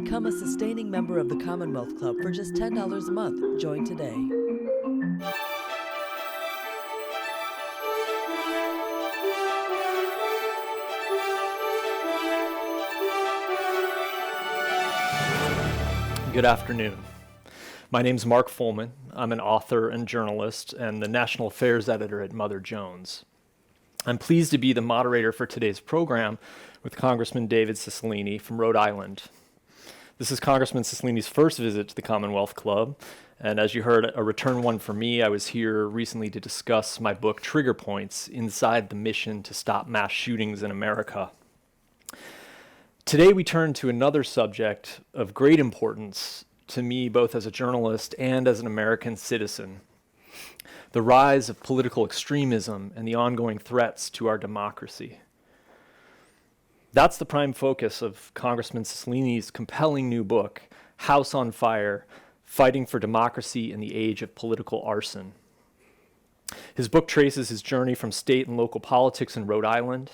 Become a sustaining member of the Commonwealth Club for just $10 a month. Join today. Good afternoon. My name's Mark Fullman. I'm an author and journalist and the National Affairs Editor at Mother Jones. I'm pleased to be the moderator for today's program with Congressman David Cicilline from Rhode Island. This is Congressman Cicilline's first visit to the Commonwealth Club, and as you heard, a return one for me. I was here recently to discuss my book, Trigger Points: Inside the Mission to Stop Mass Shootings in America. Today we turn to another subject of great importance to me, both as a journalist and as an American citizen: the rise of political extremism and the ongoing threats to our democracy. That's the prime focus of Congressman Cicilline's compelling new book, House on Fire: Fighting for Democracy in the Age of Political Arson. His book traces his journey from state and local politics in Rhode Island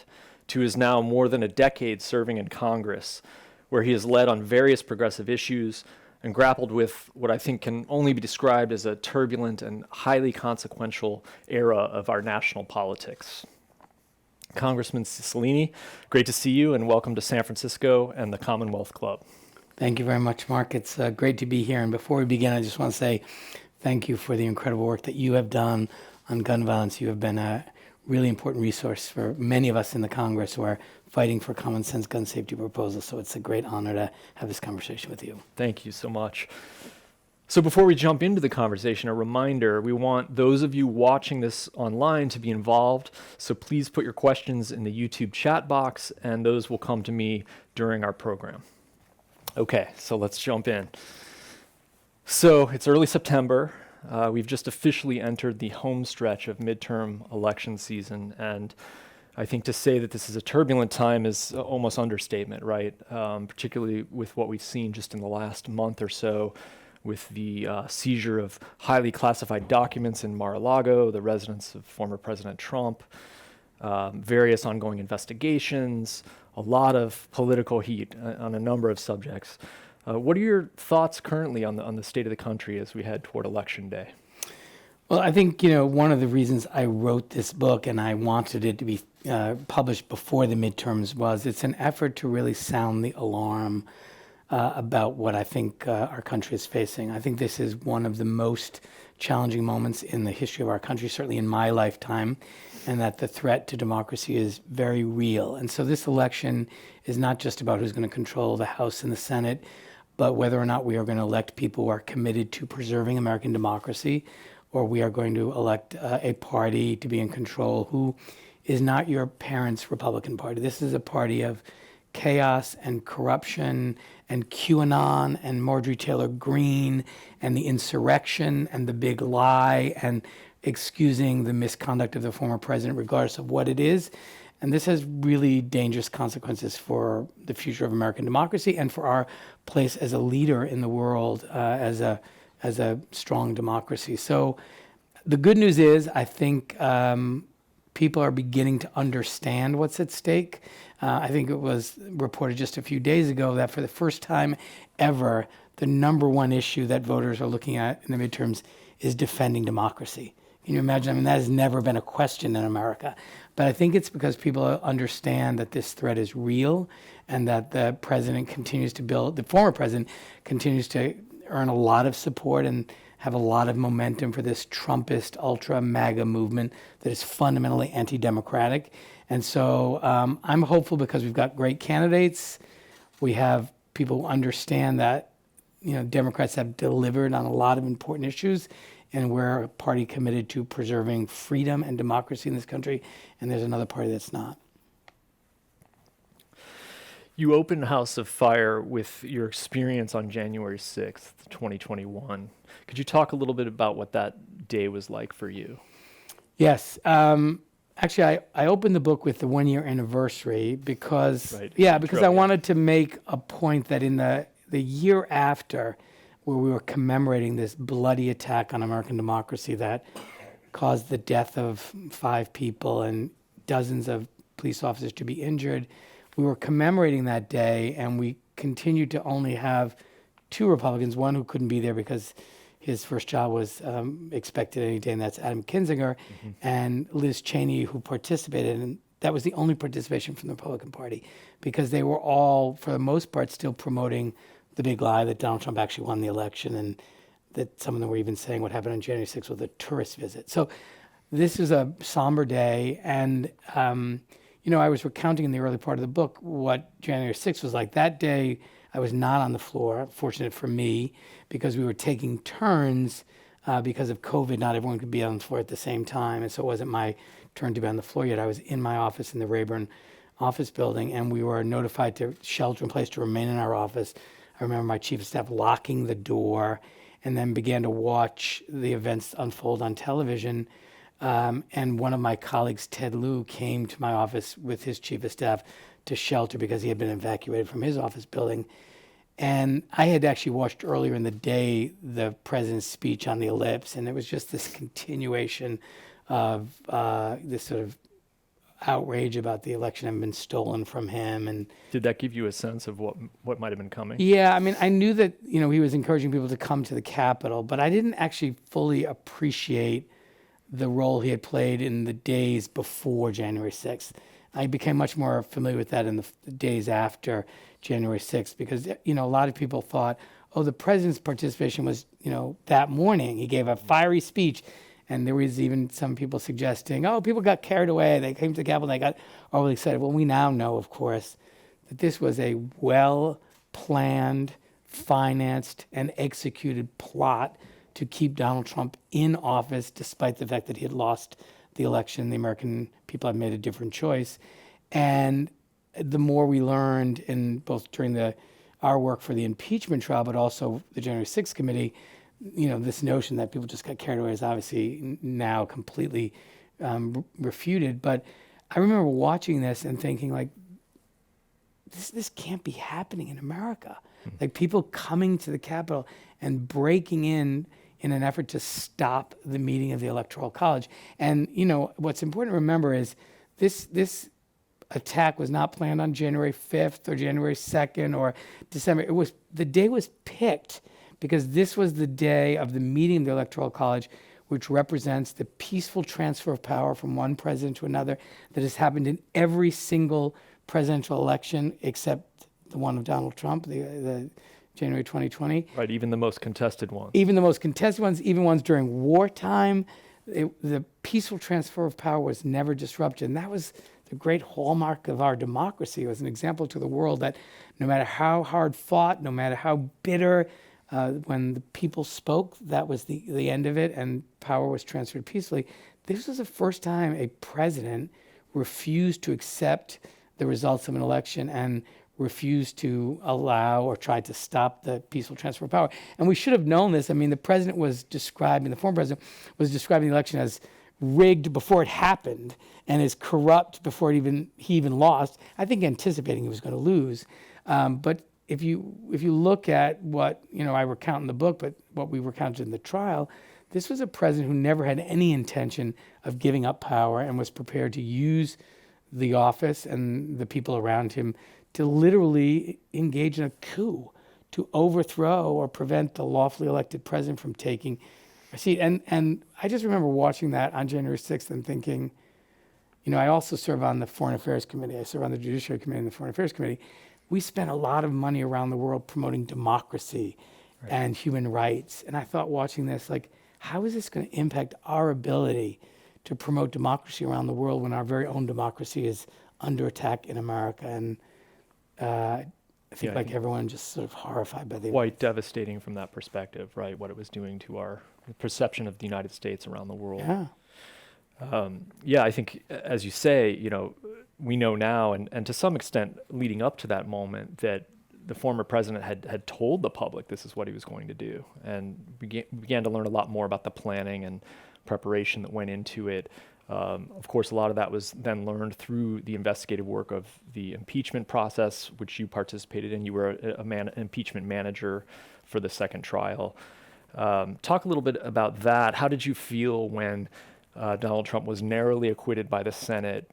to his now more than a decade serving in Congress, where he has led on various progressive issues and grappled with what I think can only be described as a turbulent and highly consequential era of our national politics. Congressman Cicilline, great to see you, and welcome to San Francisco and the Commonwealth Club. Thank you very much, Mark. It's great to be here. And before we begin, I just want to say thank you for the incredible work that you have done on gun violence. You have been a really important resource for many of us in the Congress who are fighting for common sense gun safety proposals. So it's a great honor to have this conversation with you. Thank you so much. So before we jump into the conversation, a reminder: we want those of you watching this online to be involved. So please put your questions in the YouTube chat box, and those will come to me during our program. Okay, so let's jump in. So it's early September. We've just officially entered the home stretch of midterm election season, and I think to say that this is a turbulent time is almost understatement, right? Particularly with what we've seen just in the last month or so, with the seizure of highly classified documents in Mar-a-Lago, the residence of former President Trump, various ongoing investigations, a lot of political heat on a number of subjects. What are your thoughts currently on the state of the country as we head toward Election Day? Well, I think, one of the reasons I wrote this book and I wanted it to be published before the midterms was it's an effort to really sound the alarm about what I think our country is facing. I think this is one of the most challenging moments in the history of our country, certainly in my lifetime, and that the threat to democracy is very real. And so this election is not just about who's going to control the House and the Senate, but whether or not we are going to elect people who are committed to preserving American democracy, or we are going to elect a party to be in control who is not your parents' Republican Party. This is a party of chaos and corruption and QAnon and Marjorie Taylor Greene and the insurrection and the big lie and excusing the misconduct of the former president, regardless of what it is. And this has really dangerous consequences for the future of American democracy and for our place as a leader in the world, as a strong democracy. So the good news is, I think people are beginning to understand what's at stake. I think it was reported just a few days ago that for the first time ever, the number one issue that voters are looking at in the midterms is defending democracy. Can you imagine? I mean, that has never been a question in America. But I think it's because people understand that this threat is real and that the president continues to build, the former president continues to earn a lot of support and have a lot of momentum for this Trumpist ultra MAGA movement that is fundamentally anti-democratic. And so I'm hopeful because we've got great candidates. We have people who understand that, Democrats have delivered on a lot of important issues, and we're a party committed to preserving freedom and democracy in this country, and there's another party that's not. You opened House of Fire with your experience on January 6th, 2021. Could you talk a little bit about what that day was like for you? Yes. Actually, I opened the book with the 1-year anniversary because, I wanted to make a point that in the year after, where we were commemorating this bloody attack on American democracy that caused the death of 5 people and dozens of police officers to be injured, we were commemorating that day, and we continued to only have two Republicans, one who couldn't be there because his first job was expected any day, and that's Adam Kinzinger, and Liz Cheney, who participated. And that was the only participation from the Republican Party, because they were all, for the most part, still promoting the big lie that Donald Trump actually won the election, and that some of them were even saying what happened on January 6th was a tourist visit. So this is a somber day. And, I was recounting in the early part of the book what January 6th was like. That day, I was not on the floor, fortunate for me, because we were taking turns because of COVID. Not everyone could be on the floor at the same time. And so it wasn't my turn to be on the floor yet. I was in my office in the Rayburn office building, and we were notified to shelter in place, to remain in our office. I remember my chief of staff locking the door, and then began to watch the events unfold on television. And one of my colleagues, Ted Lieu, came to my office with his chief of staff to shelter because he had been evacuated from his office building. And I had actually watched earlier in the day the president's speech on the ellipse, and it was just this continuation of this sort of outrage about the election having been stolen from him. And Did that give you a sense of what might have been coming? yeah, I mean, I knew that, he was encouraging people to come to the Capitol, but I didn't actually fully appreciate the role he had played in the days before January 6th. I became much more familiar with that in the days after January 6th, because, a lot of people thought, oh, the president's participation was, that morning. He gave a fiery speech. And there was even some people suggesting, oh, people got carried away. They came to the Capitol and they got overly excited. Well, we now know, of course, that this was a well-planned, financed, and executed plot to keep Donald Trump in office, despite the fact that he had lost the election. The American people had made a different choice. And the more we learned, in both during our work for the impeachment trial, but also the January 6th committee, this notion that people just got carried away is obviously now completely refuted. But I remember watching this and thinking, like, this can't be happening in America. Like, people coming to the Capitol and breaking in an effort to stop the meeting of the Electoral College. And, what's important to remember is this attack was not planned on January 5th or January 2nd or December. The day was picked because this was the day of the meeting of the Electoral College, which represents the peaceful transfer of power from one president to another that has happened in every single presidential election except the one of Donald Trump, the January 2020. Right, even the most contested ones. Even the most contested ones, even ones during wartime, the peaceful transfer of power was never disrupted. And that was the great hallmark of our democracy. It was an example to the world that no matter how hard fought, no matter how bitter, when the people spoke, that was the end of it, and power was transferred peacefully. This was the first time a president refused to accept the results of an election and refused to allow or tried to stop the peaceful transfer of power. And we should have known this. I mean, the former president was describing the election as rigged before it happened and as corrupt before he even lost, I think anticipating he was going to lose. But if you look at what I recount in the book, but what we recounted in the trial, this was a president who never had any intention of giving up power and was prepared to use the office and the people around him to literally engage in a coup, to overthrow or prevent the lawfully elected president from taking a seat. And I just remember watching that on January 6th and thinking, I also serve on the Foreign Affairs Committee. I serve on the Judiciary Committee and the Foreign Affairs Committee. We spent a lot of money around the world promoting democracy and human rights. And I thought, watching this, like, how is this going to impact our ability to promote democracy around the world when our very own democracy is under attack in America? And I think everyone just sort of horrified by the quite devastating from that perspective, right? What it was doing to our perception of the United States around the world. Yeah. I think, as you say, we know now, and to some extent leading up to that moment, that the former president had told the public this is what he was going to do, and began to learn a lot more about the planning and preparation that went into it. Of course, a lot of that was then learned through the investigative work of the impeachment process, which you participated in. You were an impeachment manager for the second trial. Talk a little bit about that. How did you feel when Donald Trump was narrowly acquitted by the Senate.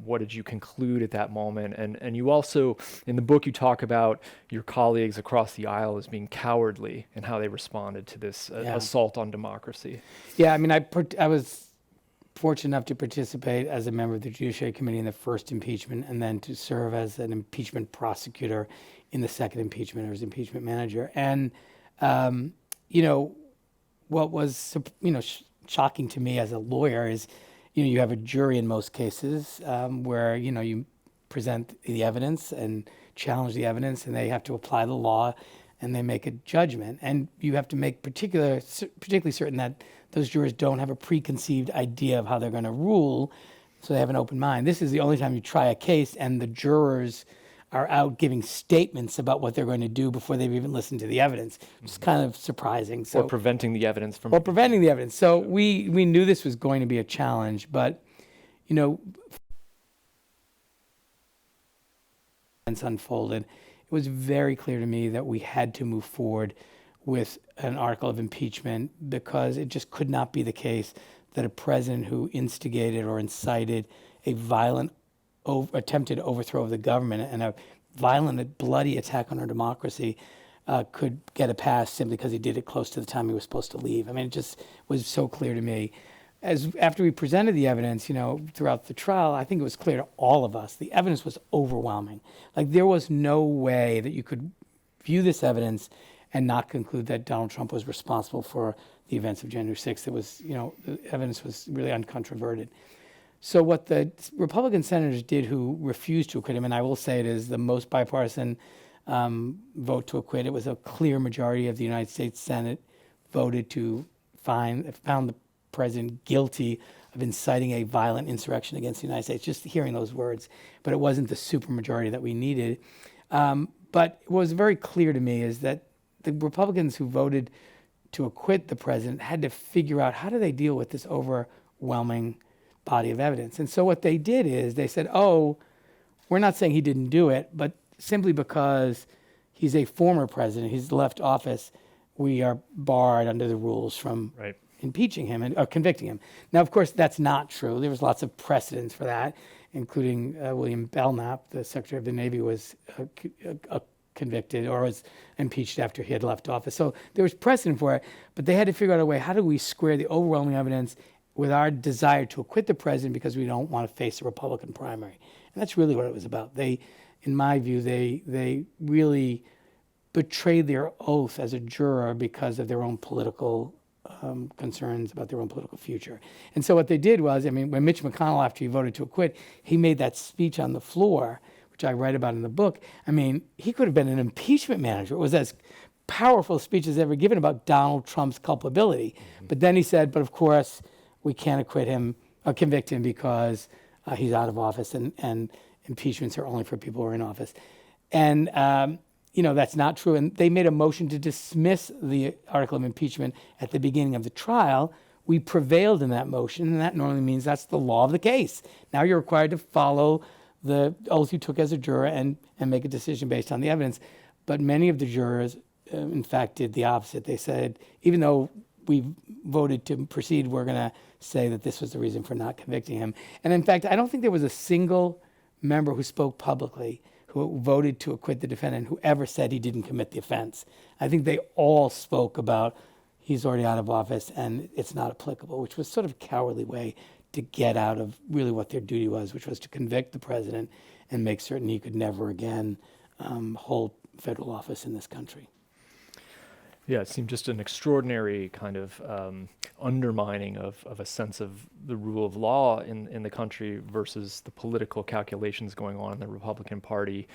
What did you conclude at that moment? And you also, in the book, you talk about your colleagues across the aisle as being cowardly and how they responded to this Yeah. assault on democracy. Yeah, I mean, I was fortunate enough to participate as a member of the Judiciary Committee in the first impeachment, and then to serve as an impeachment prosecutor in the second impeachment, or as impeachment manager. And you know, what was shocking to me as a lawyer is, you have a jury in most cases, where you present the evidence and challenge the evidence, and they have to apply the law, and they make a judgment, and you have to make particularly certain that those jurors don't have a preconceived idea of how they're going to rule, so they have an open mind. This is the only time you try a case and the jurors are out giving statements about what they're going to do before they've even listened to the evidence. It's kind of surprising. Or preventing the evidence from... Or preventing the evidence. So we knew this was going to be a challenge, but, events unfolded, it was very clear to me that we had to move forward with an article of impeachment, because it just could not be the case that a president who instigated or incited a violent attempted overthrow of the government and a violent, bloody attack on our democracy could get a pass simply because he did it close to the time he was supposed to leave. I mean, it just was so clear to me. After we presented the evidence, throughout the trial, I think it was clear to all of us, the evidence was overwhelming. Like, there was no way that you could view this evidence and not conclude that Donald Trump was responsible for the events of January 6th. It was, the evidence was really uncontroverted. So what the Republican senators did who refused to acquit him, and I will say it is the most bipartisan vote to acquit, it was a clear majority of the United States Senate voted to found the president guilty of inciting a violent insurrection against the United States, just hearing those words. But it wasn't the supermajority that we needed. But what was very clear to me is that the Republicans who voted to acquit the president had to figure out, how do they deal with this overwhelming body of evidence? And so what they did is they said, we're not saying he didn't do it, but simply because he's a former president, he's left office, we are barred under the rules from impeaching him or convicting him. Now, of course, that's not true. There was lots of precedents for that, including William Belknap, the Secretary of the Navy, was convicted or was impeached after he had left office. So there was precedent for it, but they had to figure out a way, how do we square the overwhelming evidence with our desire to acquit the president because we don't want to face a Republican primary? And that's really what it was about. In my view, they really betrayed their oath as a juror because of their own political concerns about their own political future. And so what they did was, when Mitch McConnell, after he voted to acquit, he made that speech on the floor, which I write about in the book. He could have been an impeachment manager. It was as powerful a speech as ever given about Donald Trump's culpability. But then he said, but of course, we can't acquit him or convict him because he's out of office, and impeachments are only for people who are in office. And, that's not true. And they made a motion to dismiss the article of impeachment at the beginning of the trial. We prevailed in that motion, and that normally means that's the law of the case. Now you're required to follow the oath you took as a juror and make a decision based on the evidence. But many of the jurors, in fact, did the opposite. They said, even though we voted to proceed, we're going to say that this was the reason for not convicting him. And in fact, I don't think there was a single member who spoke publicly who voted to acquit the defendant who ever said he didn't commit the offense. I think they all spoke about he's already out of office and it's not applicable, which was sort of a cowardly way to get out of really what their duty was, which was to convict the president and make certain he could never again hold federal office in this country. Yeah, it seemed just an extraordinary kind of undermining of a sense of the rule of law in the country versus the political calculations going on in the Republican Party.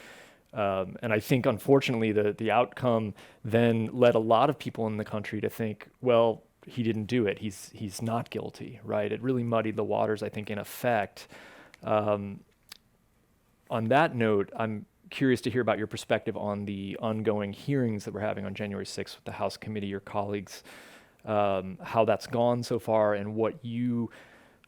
And I think, unfortunately, the outcome then led a lot of people in the country to think, well, he didn't do it. He's not guilty, right? It really muddied the waters, I think, in effect. On that note, I'm curious to hear about your perspective on the ongoing hearings that we're having on January 6th with the House committee, your colleagues, how that's gone so far and what you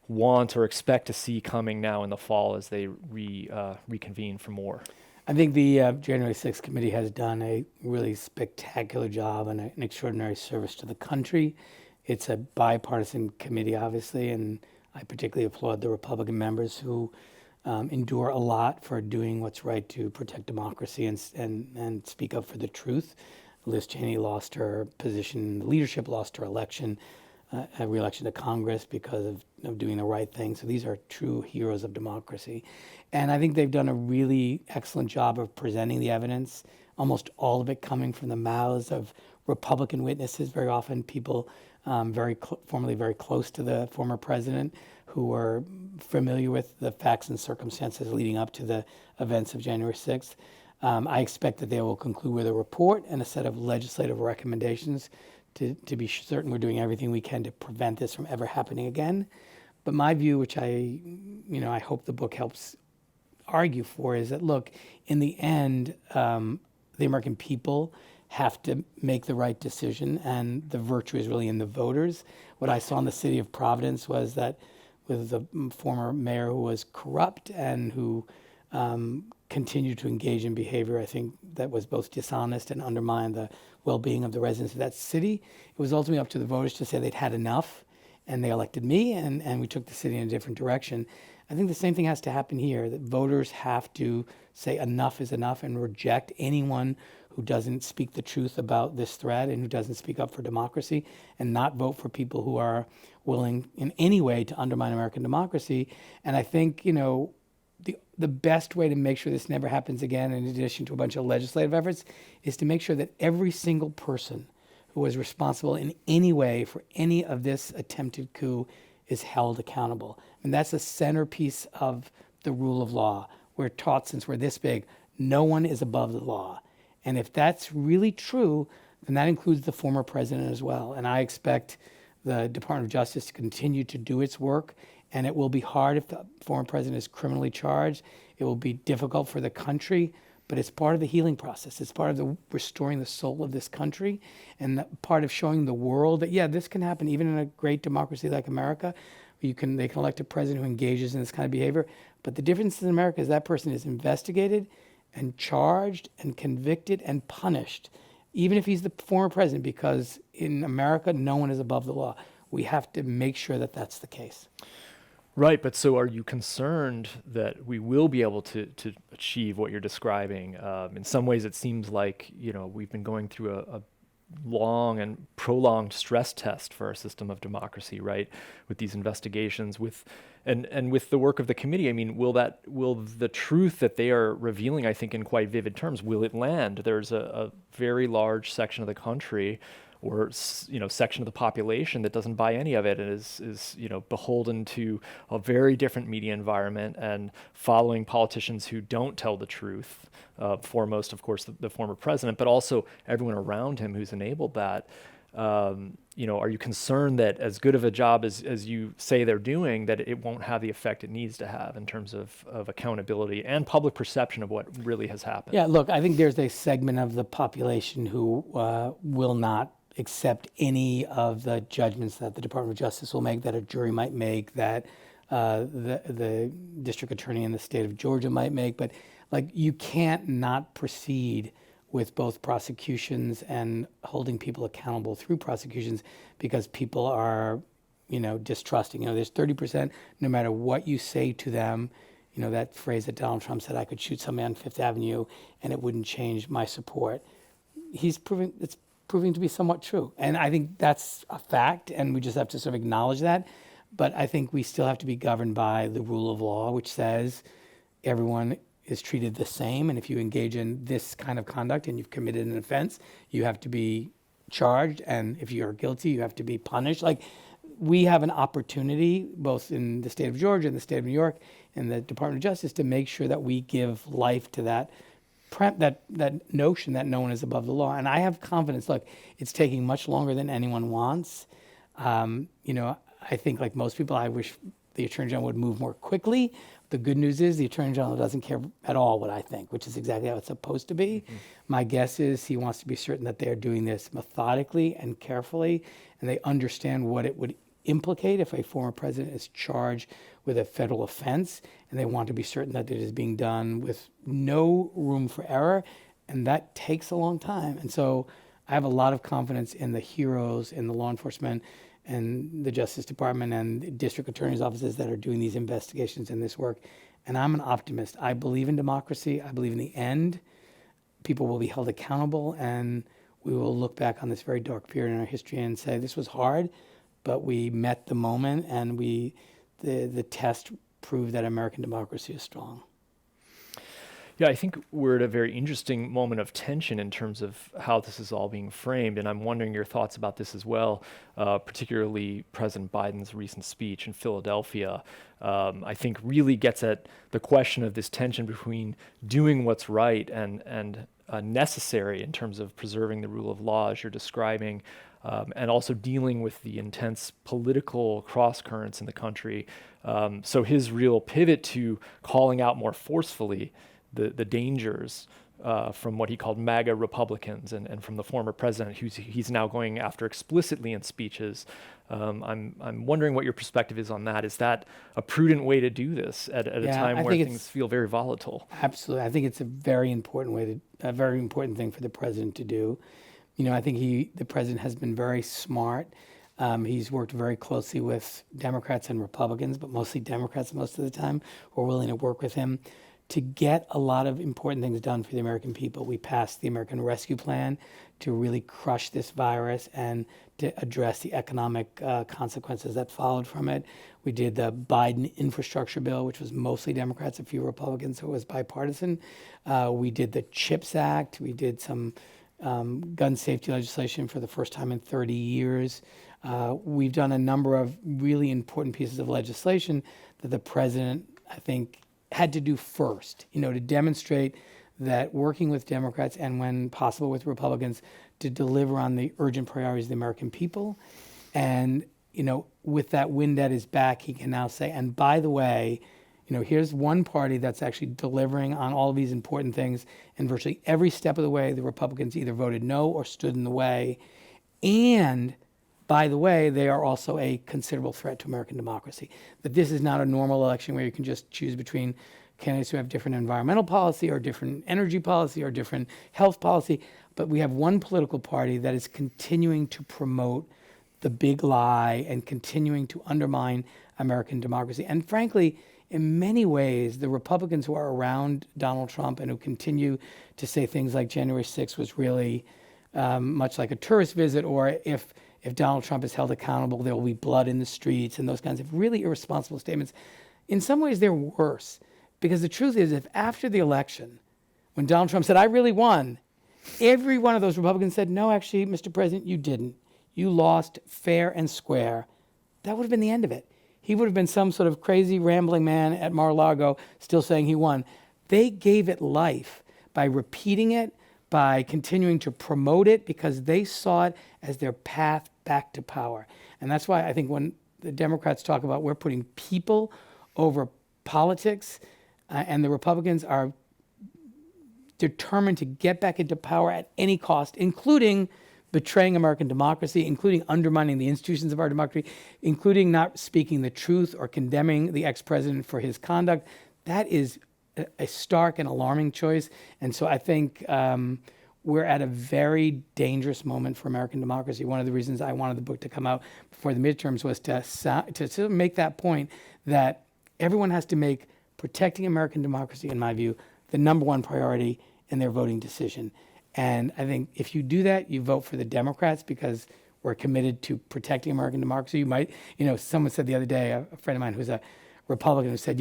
want or expect to see coming now in the fall as they reconvene for more. I think the January 6th committee has done a really spectacular job and an extraordinary service to the country It's a bipartisan committee, obviously, and I particularly applaud the Republican members who endure a lot for doing what's right to protect democracy and speak up for the truth. Liz Cheney lost her position in the leadership, lost her election, re-election to Congress because of doing the right thing. So these are true heroes of democracy. And I think they've done a really excellent job of presenting the evidence, almost all of it coming from the mouths of Republican witnesses, very often people formerly very close to the former president, who were familiar with the facts and circumstances leading up to the events of January 6th. I expect that they will conclude with a report and a set of legislative recommendations to be certain we're doing everything we can to prevent this from ever happening again. But my view, which I hope the book helps argue for, is that, look, in the end, the American people have to make the right decision, and the virtue is really in the voters. What I saw in the city of Providence was that with the former mayor who was corrupt and who continued to engage in behavior, I think, that was both dishonest and undermined the well-being of the residents of that city. It was ultimately up to the voters to say they'd had enough, and they elected me, and we took the city in a different direction. I think the same thing has to happen here, that voters have to say enough is enough and reject anyone who doesn't speak the truth about this threat and who doesn't speak up for democracy, and not vote for people who are willing in any way to undermine American democracy. And I think, the best way to make sure this never happens again, in addition to a bunch of legislative efforts, is to make sure that every single person who was responsible in any way for any of this attempted coup is held accountable. And that's a centerpiece of the rule of law. We're taught since we're this big, no one is above the law. And if that's really true, then that includes the former president as well. And I expect the Department of Justice to continue to do its work. And it will be hard if the former president is criminally charged. It will be difficult for the country, but it's part of the healing process. It's part of the restoring the soul of this country, and part of showing the world that, yeah, this can happen even in a great democracy like America. They can elect a president who engages in this kind of behavior. But the difference in America is that person is investigated and charged and convicted and punished, even if he's the former president, because in America, no one is above the law. We have to make sure that that's the case. Right, but so are you concerned that we will be able to achieve what you're describing? In some ways, it seems like we've been going through a long and prolonged stress test for our system of democracy, right? With these investigations, and with the work of the committee. I mean, will the truth that they are revealing, I think, in quite vivid terms, will it land? There's a very large section of the country, or section of the population, that doesn't buy any of it and is beholden to a very different media environment and following politicians who don't tell the truth. Foremost, of course, the former president, but also everyone around him who's enabled that. Are you concerned that as good of a job as you say they're doing, that it won't have the effect it needs to have in terms of accountability and public perception of what really has happened? Yeah, look, I think there's a segment of the population who will not accept any of the judgments that the Department of Justice will make, that a jury might make, that the district attorney in the state of Georgia might make. But you can't not proceed with both prosecutions and holding people accountable through prosecutions because people are, distrusting. There's 30%, no matter what you say to them. That phrase that Donald Trump said, I could shoot somebody on Fifth Avenue and it wouldn't change my support. It's proving to be somewhat true. And I think that's a fact, and we just have to sort of acknowledge that. But I think we still have to be governed by the rule of law, which says everyone is treated the same. And if you engage in this kind of conduct and you've committed an offense, you have to be charged. And if you're guilty, you have to be punished. We have an opportunity, both in the state of Georgia and the state of New York and the Department of Justice, to make sure that we give life to that notion that no one is above the law. And I have confidence. Look, it's taking much longer than anyone wants. I think, like most people, I wish the Attorney General would move more quickly. The good news is the Attorney General doesn't care at all what I think, which is exactly how it's supposed to be. Mm-hmm. My guess is he wants to be certain that they're doing this methodically and carefully, and they understand what it would implicate if a former president is charged with a federal offense, and they want to be certain that it is being done with no room for error, and that takes a long time. And so I have a lot of confidence in the heroes, in the law enforcement, and the Justice Department and the district attorney's offices that are doing these investigations and this work. And I'm an optimist. I believe in democracy. I believe in the end, people will be held accountable, and we will look back on this very dark period in our history and say this was hard, but we met the moment, and the test proved that American democracy is strong. Yeah, I think we're at a very interesting moment of tension in terms of how this is all being framed, and I'm wondering your thoughts about this as well, particularly President Biden's recent speech in Philadelphia. I think really gets at the question of this tension between doing what's right and necessary in terms of preserving the rule of law, as you're describing, and also dealing with the intense political cross currents in the country. So his real pivot to calling out more forcefully the dangers from what he called MAGA Republicans and from the former president, who he's now going after explicitly in speeches. I'm wondering what your perspective is on that. Is that a prudent way to do this at a time where things feel very volatile? Absolutely. I think it's a very important thing for the president to do. I think the president has been very smart. He's worked very closely with Democrats and Republicans, but mostly Democrats most of the time, who are willing to work with him to get a lot of important things done for the American people. We passed the American Rescue Plan to really crush this virus and to address the economic consequences that followed from it. We did the Biden infrastructure bill, which was mostly Democrats, a few Republicans, so it was bipartisan. We did the CHIPS Act. We did some gun safety legislation for the first time in 30 years. We've done a number of really important pieces of legislation that the president, I think, had to do first, to demonstrate that working with Democrats and, when possible, with Republicans to deliver on the urgent priorities of the American people. And, with that wind at his back, he can now say, and by the way, here's one party that's actually delivering on all of these important things. And virtually every step of the way, the Republicans either voted no or stood in the way. And by the way, they are also a considerable threat to American democracy. That this is not a normal election where you can just choose between candidates who have different environmental policy or different energy policy or different health policy, but we have one political party that is continuing to promote the big lie and continuing to undermine American democracy. And frankly, in many ways, the Republicans who are around Donald Trump and who continue to say things like January 6th was really much like a tourist visit, or if Donald Trump is held accountable, there will be blood in the streets, and those kinds of really irresponsible statements. In some ways, they're worse, because the truth is, if after the election, when Donald Trump said, "I really won," every one of those Republicans said, "No, actually, Mr. President, you didn't. You lost fair and square," that would have been the end of it. He would have been some sort of crazy, rambling man at Mar-a-Lago still saying he won. They gave it life by repeating it, by continuing to promote it, because they saw it as their path back to power. And that's why I think when the Democrats talk about we're putting people over politics, and the Republicans are determined to get back into power at any cost, including betraying American democracy, including undermining the institutions of our democracy, including not speaking the truth or condemning the ex-president for his conduct, that is a stark and alarming choice. And so I think we're at a very dangerous moment for American democracy. One of the reasons I wanted the book to come out before the midterms was to make that point that everyone has to make protecting American democracy, in my view, the number one priority in their voting decision. And I think if you do that, you vote for the Democrats because we're committed to protecting American democracy. You might, someone said the other day, a friend of mine who's a Republican, who said,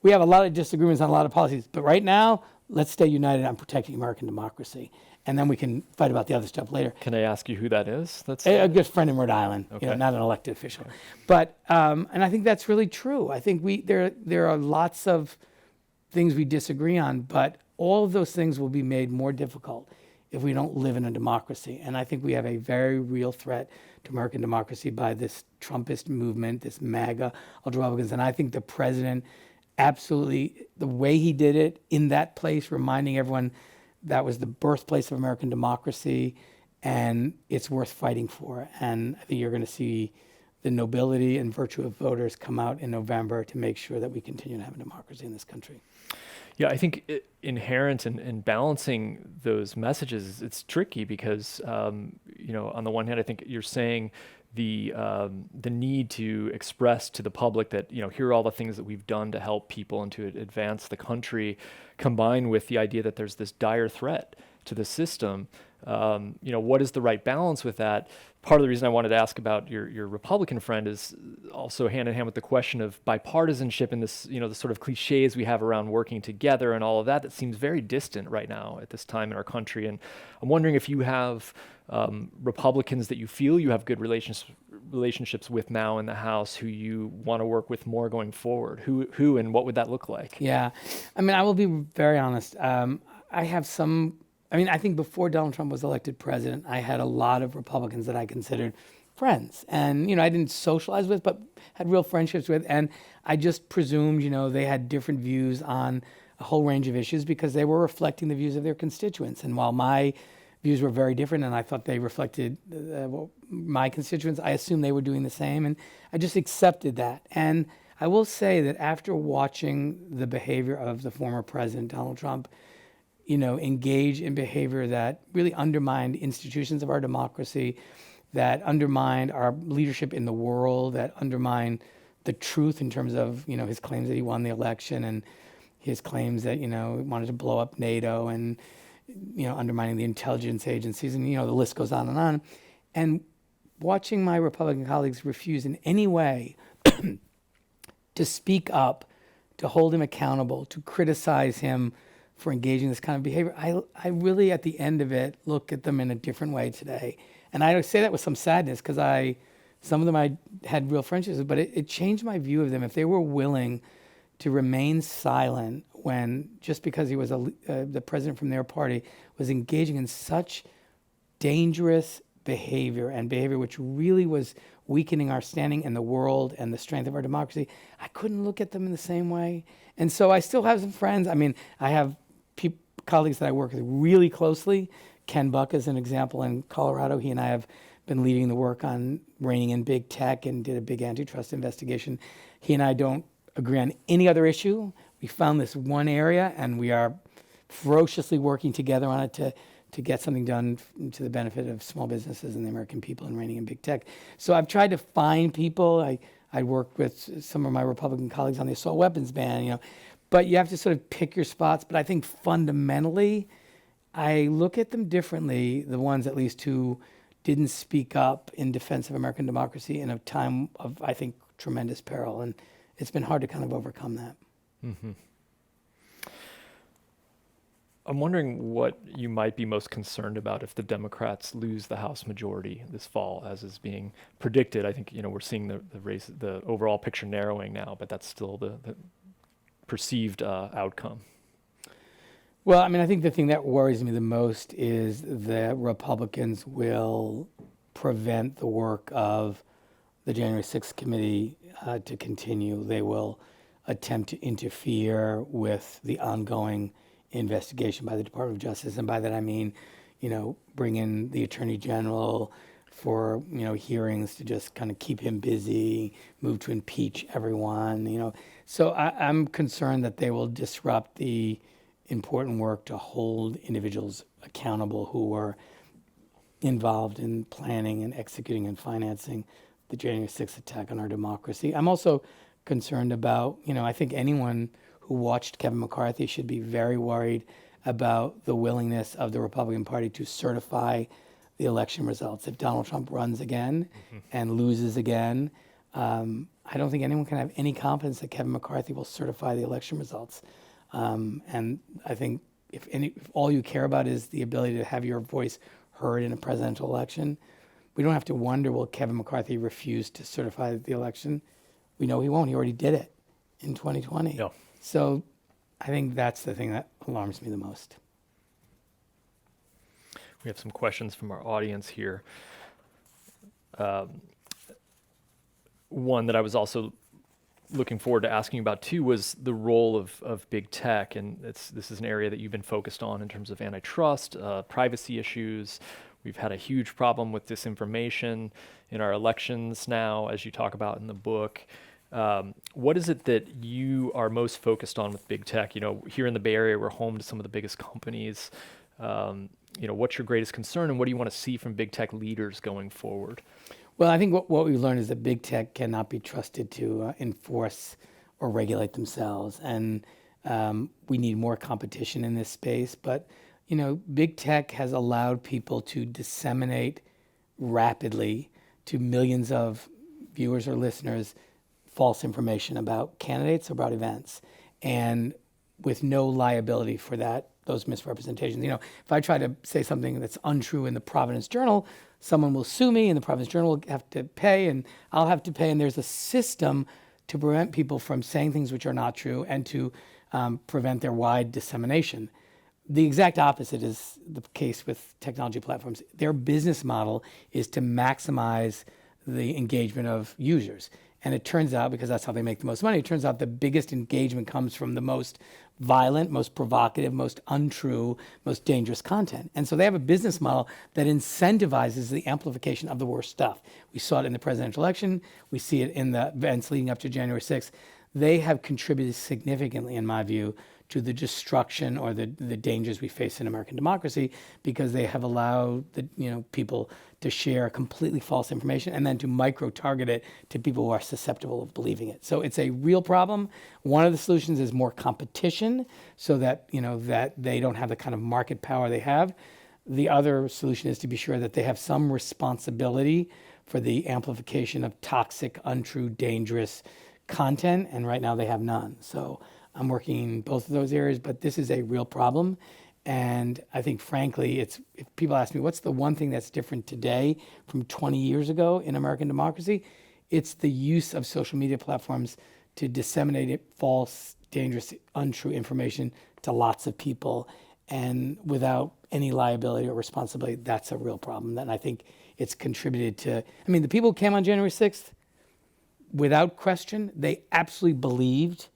we have a lot of disagreements on a lot of policies, but right now, let's stay united on protecting American democracy. And then we can fight about the other stuff later. Can I ask you who that is? That's a good friend in Rhode Island, okay. Not an elected official. Okay. But, and I think that's really true. I think there are lots of things we disagree on, but all of those things will be made more difficult if we don't live in a democracy. And I think we have a very real threat to American democracy by this Trumpist movement, this MAGA Republicans. And I think the president absolutely, the way he did it in that place, reminding everyone that was the birthplace of American democracy, and it's worth fighting for. And I think you're going to see the nobility and virtue of voters come out in November to make sure that we continue to have a democracy in this country. Yeah, I think inherent in balancing those messages, it's tricky because, on the one hand, I think you're saying the need to express to the public that, here are all the things that we've done to help people and to advance the country, combined with the idea that there's this dire threat to the system. What is the right balance with that? Part of the reason I wanted to ask about your Republican friend is also hand in hand with the question of bipartisanship and this, the sort of cliches we have around working together and all of that seems very distant right now at this time in our country. And I'm wondering if you have Republicans that you feel you have good relationships with now in the House who you want to work with more going forward. Who and what would that look like? Yeah. I mean, I will be very honest. I think before Donald Trump was elected president, I had a lot of Republicans that I considered friends. And, I didn't socialize with, but had real friendships with. And I just presumed, they had different views on a whole range of issues because they were reflecting the views of their constituents. And while my views were very different and I thought they reflected my constituents, I assumed they were doing the same. And I just accepted that. And I will say that after watching the behavior of the former president, Donald Trump, engage in behavior that really undermined institutions of our democracy, that undermined our leadership in the world, that undermined the truth in terms of, his claims that he won the election and his claims that, he wanted to blow up NATO and, undermining the intelligence agencies and, the list goes on. And watching my Republican colleagues refuse in any way to speak up, to hold him accountable, to criticize him for engaging in this kind of behavior, I really, at the end of it, look at them in a different way today. And I say that with some sadness because some of them I had real friendships with, but it changed my view of them. If they were willing to remain silent when, just because he was the president from their party, was engaging in such dangerous behavior and behavior which really was weakening our standing in the world and the strength of our democracy, I couldn't look at them in the same way. And so I still have some friends. I mean, I have colleagues that I work with really closely. Ken Buck is an example in Colorado. He and I have been leading the work on reining in big tech and did a big antitrust investigation. He and I don't agree on any other issue. We found this one area and we are ferociously working together on it to get something done to the benefit of small businesses and the American people in reining in big tech. So I've tried to find people. I worked with some of my Republican colleagues on the assault weapons ban, but you have to sort of pick your spots. But I think fundamentally, I look at them differently, the ones at least who didn't speak up in defense of American democracy in a time of, I think, tremendous peril. And it's been hard to kind of overcome that. Mm-hmm. I'm wondering what you might be most concerned about if the Democrats lose the House majority this fall, as is being predicted. I think, we're seeing the overall picture narrowing now, but that's still the perceived outcome. Well, I mean, I think the thing that worries me the most is that Republicans will prevent the work of the January 6th committee to continue. They will attempt to interfere with the ongoing investigation by the Department of Justice. And by that, I mean, bring in the Attorney General for, hearings to just kind of keep him busy, move to impeach everyone, So I'm concerned that they will disrupt the important work to hold individuals accountable who are involved in planning and executing and financing the January 6th attack on our democracy. I'm also concerned about, I think anyone who watched Kevin McCarthy should be very worried about the willingness of the Republican Party to certify the election results. If Donald Trump runs again and loses again, I don't think anyone can have any confidence that Kevin McCarthy will certify the election results. And I think if all you care about is the ability to have your voice heard in a presidential election, we don't have to wonder, will Kevin McCarthy refuse to certify the election? We know he won't. He already did it in 2020. Yeah. So I think that's the thing that alarms me the most. We have some questions from our audience here. One that I was also looking forward to asking about too was the role of big tech, and this is an area that you've been focused on in terms of antitrust, privacy issues. We've had a huge problem with disinformation in our elections now, as you talk about in the book. What is it that you are most focused on with big tech? Here in the Bay Area, we're home to some of the biggest companies. What's your greatest concern, and what do you want to see from big tech leaders going forward? Well, I think what we've learned is that big tech cannot be trusted to enforce or regulate themselves, and we need more competition in this space. But big tech has allowed people to disseminate rapidly to millions of viewers or listeners false information about candidates, about events, and with no liability for those misrepresentations. If I try to say something that's untrue in the Providence Journal, someone will sue me, and the Providence Journal will have to pay, and I'll have to pay. And there's a system to prevent people from saying things which are not true and to prevent their wide dissemination. The exact opposite is the case with technology platforms. Their business model is to maximize the engagement of users. And it turns out, because that's how they make the most money, it turns out the biggest engagement comes from the most violent, most provocative, most untrue, most dangerous content. And so they have a business model that incentivizes the amplification of the worst stuff. We saw it in the presidential election. We see it in the events leading up to January 6th. They have contributed significantly, in my view, to the destruction or the dangers we face in American democracy, because they have allowed people to share completely false information and then to micro-target it to people who are susceptible of believing it. So it's a real problem. One of the solutions is more competition, so that that they don't have the kind of market power they have. The other solution is to be sure that they have some responsibility for the amplification of toxic, untrue, dangerous content, and right now they have none. So I'm working in both of those areas, but this is a real problem. And I think, frankly, if people ask me, what's the one thing that's different today from 20 years ago in American democracy? It's the use of social media platforms to disseminate false, dangerous, untrue information to lots of people, and without any liability or responsibility. That's a real problem. And I think it's contributed to, the people who came on January 6th, without question, they absolutely believed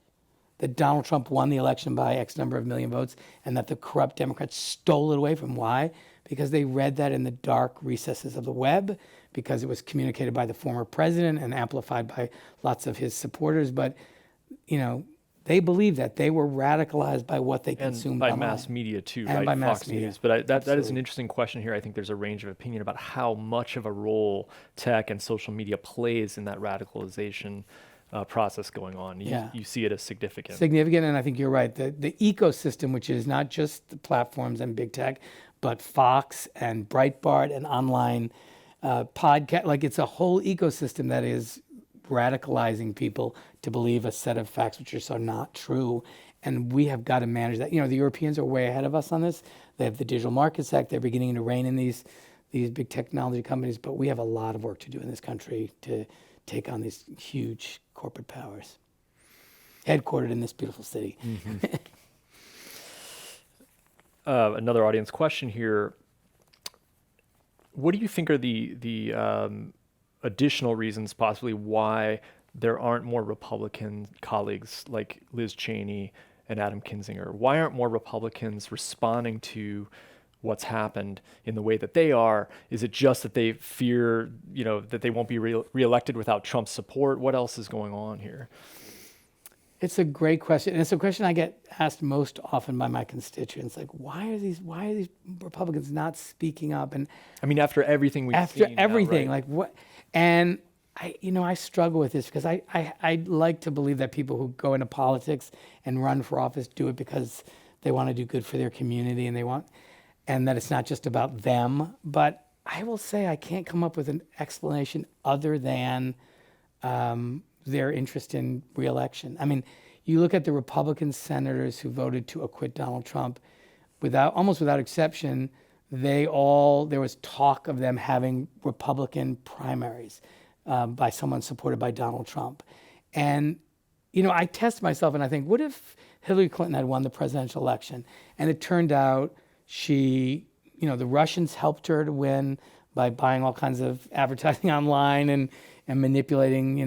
that Donald Trump won the election by X number of million votes and that the corrupt Democrats stole it away from. Why? Because they read that in the dark recesses of the web, because it was communicated by the former president and amplified by lots of his supporters. But, they believed that they were radicalized by what they consumed by online. mass media too, And right? by Fox mass media. News. But that is an Absolutely. interesting question here. I think there's a range of opinion about how much of a role tech and social media plays in that radicalization process going on. You see it as significant. And I think you're right. The ecosystem, which is not just the platforms and big tech, but Fox and Breitbart and online podcast, like it's a whole ecosystem that is radicalizing people to believe a set of facts which are so not true. And we have got to manage that. The Europeans are way ahead of us on this. They have the Digital Markets Act. They're beginning to rein in these big technology companies, but we have a lot of work to do in this country to take on these huge corporate powers, headquartered in this beautiful city. Mm-hmm. Another audience question here. What do you think are the additional reasons possibly why there aren't more Republican colleagues like Liz Cheney and Adam Kinzinger? Why aren't more Republicans responding to what's happened in the way that they are? Is it just that they fear, that they won't be reelected without Trump's support? What else is going on here? It's a great question. And it's a question I get asked most often by my constituents. Like, why are these Republicans not speaking up? And after everything we've seen. After everything, now, right? like what? And I struggle with this because I like to believe that people who go into politics and run for office do it because they want to do good for their community and that it's not just about them. But I will say I can't come up with an explanation other than their interest in reelection. You look at the Republican senators who voted to acquit Donald Trump, almost without exception, there was talk of them having Republican primaries by someone supported by Donald Trump. And, I test myself and I think, what if Hillary Clinton had won the presidential election? And it turned out the Russians helped her to win by buying all kinds of advertising online and manipulating,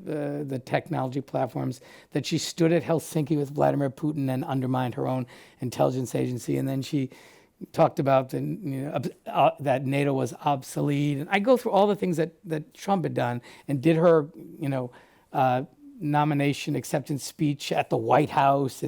the technology platforms, that she stood at Helsinki with Vladimir Putin and undermined her own intelligence agency. And then she talked about that NATO was obsolete. And I go through all the things that Trump had done and did her, nomination acceptance speech at the White House.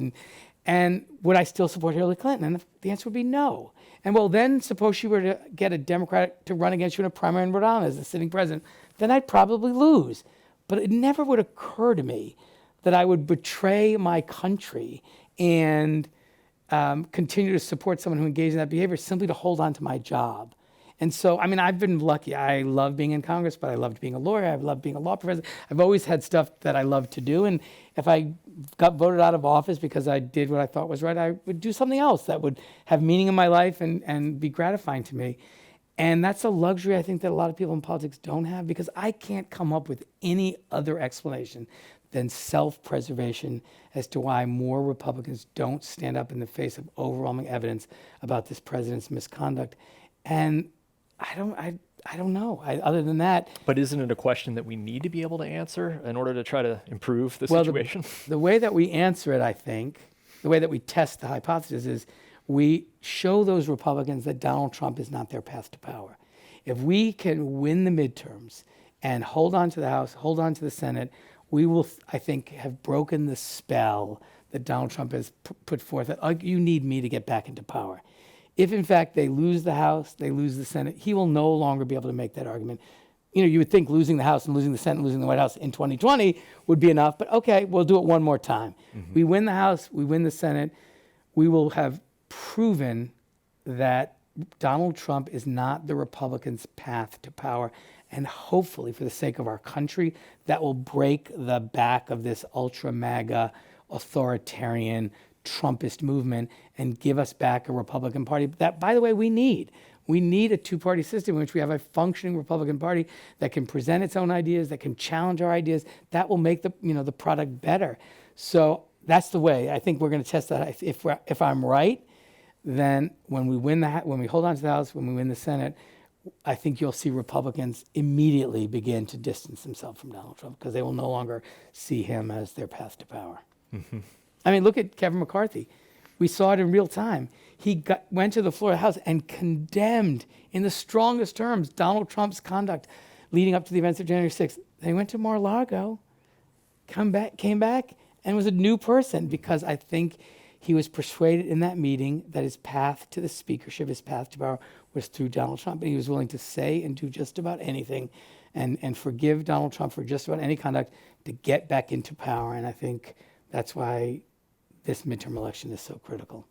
And would I still support Hillary Clinton? And the answer would be no. And well, then suppose you were to get a Democrat to run against you in a primary in Rhode Island as the sitting president, then I'd probably lose. But it never would occur to me that I would betray my country and continue to support someone who engaged in that behavior simply to hold on to my job. And so, I mean, I've been lucky. I love being in Congress, but I loved being a lawyer. I've loved being a law professor. I've always had stuff that I love to do. And if I got voted out of office because I did what I thought was right, I would do something else that would have meaning in my life and be gratifying to me. And that's a luxury I think that a lot of people in politics don't have, because I can't come up with any other explanation than self-preservation as to why more Republicans don't stand up in the face of overwhelming evidence about this president's misconduct. And I don't know. Other than that, But isn't it a question that we need to be able to answer in order to try to improve the situation? the way that we answer it, I think, the way that we test the hypothesis is we show those Republicans that Donald Trump is not their path to power. If we can win the midterms and hold on to the House, hold on to the Senate, we will, I think, have broken the spell that Donald Trump has put forth that, oh, you need me to get back into power. If, in fact, they lose the House, they lose the Senate, he will no longer be able to make that argument. You know, you would think losing the House and losing the Senate and losing the White House in 2020 would be enough, but okay, we'll do it one more time. We win the House, we win the Senate, we will have proven that Donald Trump is not the Republicans' path to power. And hopefully, for the sake of our country, that will break the back of this ultra MAGA, authoritarian, Trumpist movement and give us back a Republican Party that, by the way, we need. We need a two-party system in which we have a functioning Republican Party that can present its own ideas, that can challenge our ideas. That will make the product better. So that's the way I think we're going to test that. If I'm right, then when we hold on to the House, when we win the Senate, I think you'll see Republicans immediately begin to distance themselves from Donald Trump because they will no longer see him as their path to power. I mean, look at Kevin McCarthy. We saw it in real time. He went to the floor of the House and condemned in the strongest terms Donald Trump's conduct leading up to the events of January 6th. They went to Mar-a-Lago, came back, and was a new person because I think he was persuaded in that meeting that his path to the speakership, his path to power, was through Donald Trump. And he was willing to say and do just about anything and forgive Donald Trump for just about any conduct to get back into power. And I think that's why this midterm election is so critical.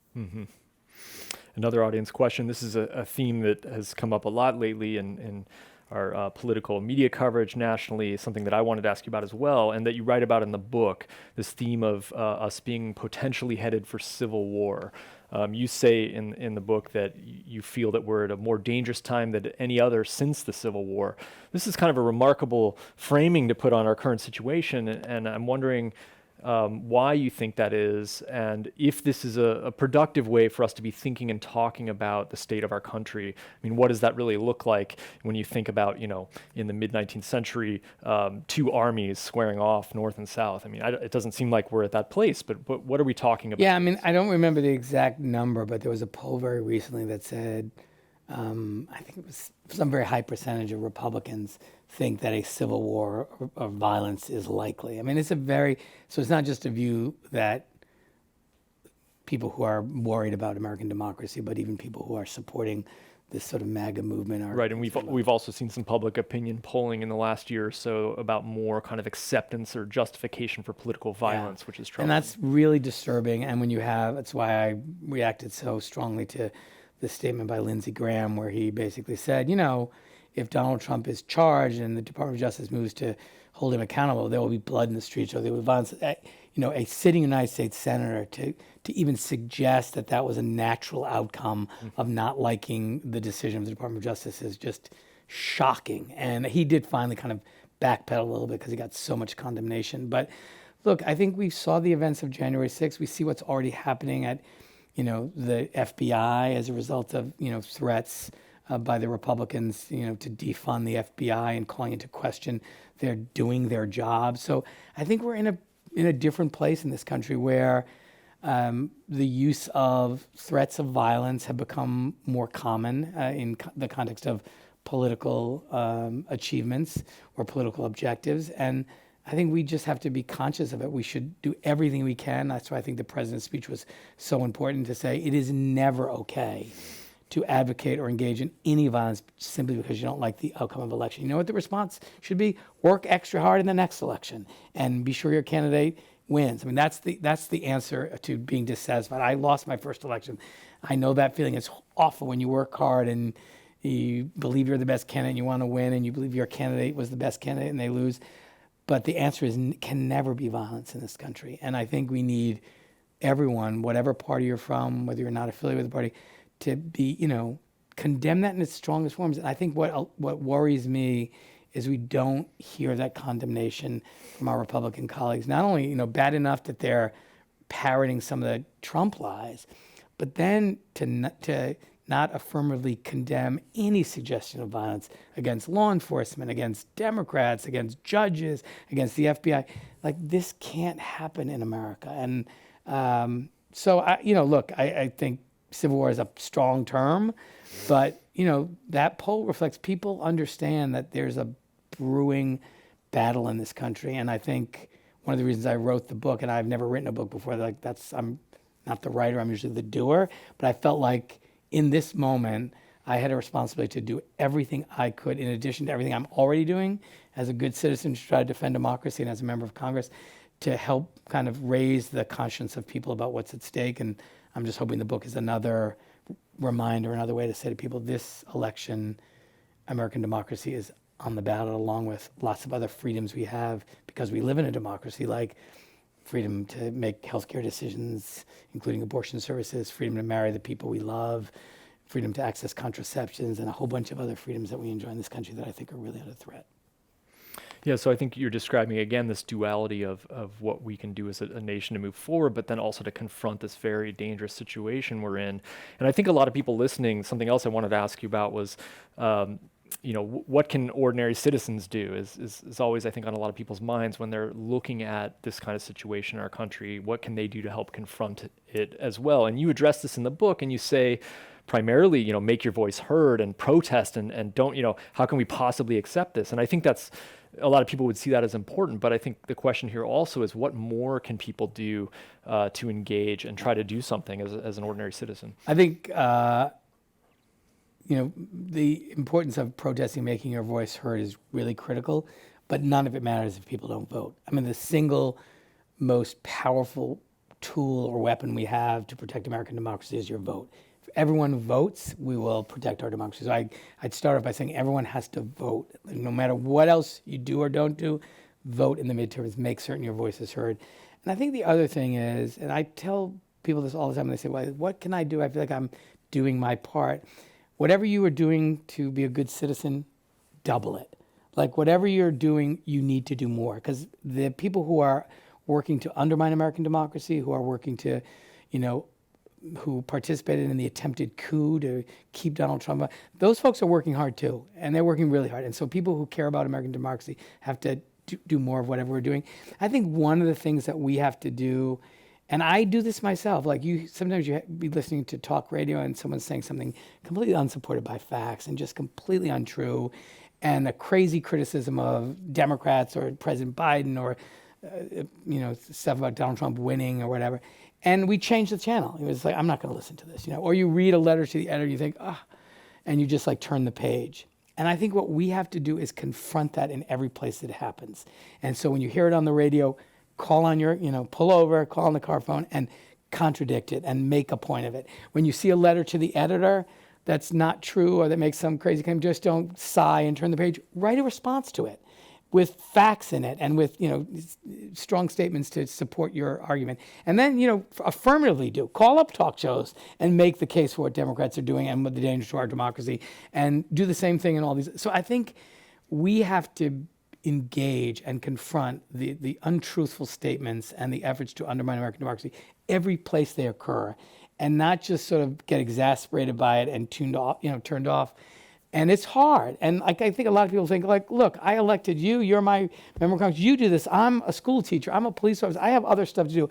Another audience question. This is a theme that has come up a lot lately in our political media coverage nationally, something that I wanted to ask you about as well, and that you write about in the book, this theme of us being potentially headed for civil war. You say in the book that you feel that we're at a more dangerous time than any other since the Civil War. This is kind of a remarkable framing to put on our current situation, and I'm wondering why you think that is, and if this is a productive way for us to be thinking and talking about the state of our country. I mean, what does that really look like when you think about, in the mid-19th century, two armies squaring off north and south? I mean, it doesn't seem like we're at that place, but what are we talking about? Yeah, I mean, I don't remember the exact number, but there was a poll very recently that said, I think it was some very high percentage of Republicans think that a civil war or violence is likely. I mean, so it's not just a view that people who are worried about American democracy, but even people who are supporting this sort of MAGA movement are right. And we've also seen some public opinion polling in the last year or so about more kind of acceptance or justification for political violence, which is troubling. And that's really disturbing. And that's why I reacted so strongly to the statement by Lindsey Graham, where he basically said, if Donald Trump is charged and the Department of Justice moves to hold him accountable, there will be blood in the streets or there will be violence. A sitting United States senator to even suggest that was a natural outcome of not liking the decision of the Department of Justice is just shocking. And he did finally kind of backpedal a little bit because he got so much condemnation. But look, I think we saw the events of January 6th. We see what's already happening at, the FBI as a result of, threats by the Republicans, to defund the FBI and calling into question they're doing their job. So I think we're in a different place in this country where the use of threats of violence have become more common in the context of political achievements or political objectives. And I think we just have to be conscious of it. We should do everything we can. That's why I think the president's speech was so important to say it is never okay to advocate or engage in any violence simply because you don't like the outcome of election. You know what the response should be? Work extra hard in the next election and be sure your candidate wins. I mean, that's the answer to being dissatisfied. I lost my first election. I know that feeling. It's awful when you work hard and you believe you're the best candidate and you want to win, and you believe your candidate was the best candidate and they lose. But the answer is can never be violence in this country. And I think we need everyone, whatever party you're from, whether you're not affiliated with the party, to be, condemn that in its strongest forms. And I think what worries me is we don't hear that condemnation from our Republican colleagues. Not only, bad enough that they're parroting some of the Trump lies, but then to not affirmatively condemn any suggestion of violence against law enforcement, against Democrats, against judges, against the FBI. Like, this can't happen in America. And so, I think civil war is a strong term, but, that poll reflects people understand that there's a brewing battle in this country. And I think one of the reasons I wrote the book, and I've never written a book before, I'm not the writer, I'm usually the doer, but I felt like in this moment, I had a responsibility to do everything I could, in addition to everything I'm already doing as a good citizen to try to defend democracy and as a member of Congress, to help kind of raise the conscience of people about what's at stake. And I'm just hoping the book is another reminder, another way to say to people, this election, American democracy is on the ballot, along with lots of other freedoms we have because we live in a democracy, like freedom to make healthcare decisions, including abortion services, freedom to marry the people we love, freedom to access contraceptions, and a whole bunch of other freedoms that we enjoy in this country that I think are really under threat. Yeah, so I think you're describing, again, this duality of what we can do as a nation to move forward, but then also to confront this very dangerous situation we're in. And I think a lot of people listening, something else I wanted to ask you about was, what can ordinary citizens do is always, I think, on a lot of people's minds when they're looking at this kind of situation in our country. What can they do to help confront it as well? And you address this in the book, and you say, primarily, make your voice heard and protest and don't, how can we possibly accept this? And I think that's, a lot of people would see that as important, but I think the question here also is what more can people do to engage and try to do something as an ordinary citizen? I think, the importance of protesting, making your voice heard is really critical, but none of it matters if people don't vote. I mean, the single most powerful tool or weapon we have to protect American democracy is your vote. If everyone votes, we will protect our democracy. So I'd start off by saying everyone has to vote. No matter what else you do or don't do, vote in the midterms, make certain your voice is heard. And I think the other thing is, and I tell people this all the time, and they say, well, what can I do? I feel like I'm doing my part. Whatever you are doing to be a good citizen, double it. Like, whatever you're doing, you need to do more, because the people who are working to undermine American democracy, who are working to, who participated in the attempted coup to keep Donald Trump, those folks are working hard too, and they're working really hard. And so people who care about American democracy have to do more of whatever we're doing. I think one of the things that we have to do, and I do this myself, like sometimes you be listening to talk radio and someone's saying something completely unsupported by facts and just completely untrue, and a crazy criticism of Democrats or President Biden or stuff about Donald Trump winning or whatever. And we changed the channel. It was like, I'm not going to listen to this, Or you read a letter to the editor, you think, and you just turn the page. And I think what we have to do is confront that in every place that it happens. And so when you hear it on the radio, call on your, pull over, call on the car phone and contradict it and make a point of it. When you see a letter to the editor that's not true or that makes some crazy claim, just don't sigh and turn the page. Write a response to it with facts in it and with, strong statements to support your argument. And then, affirmatively call up talk shows and make the case for what Democrats are doing and what the danger to our democracy, and do the same thing in all these. So I think we have to engage and confront the untruthful statements and the efforts to undermine American democracy every place they occur, and not just sort of get exasperated by it and turned off. And it's hard. And I think a lot of people think, look, I elected you. You're my member of Congress. You do this. I'm a school teacher. I'm a police officer. I have other stuff to do.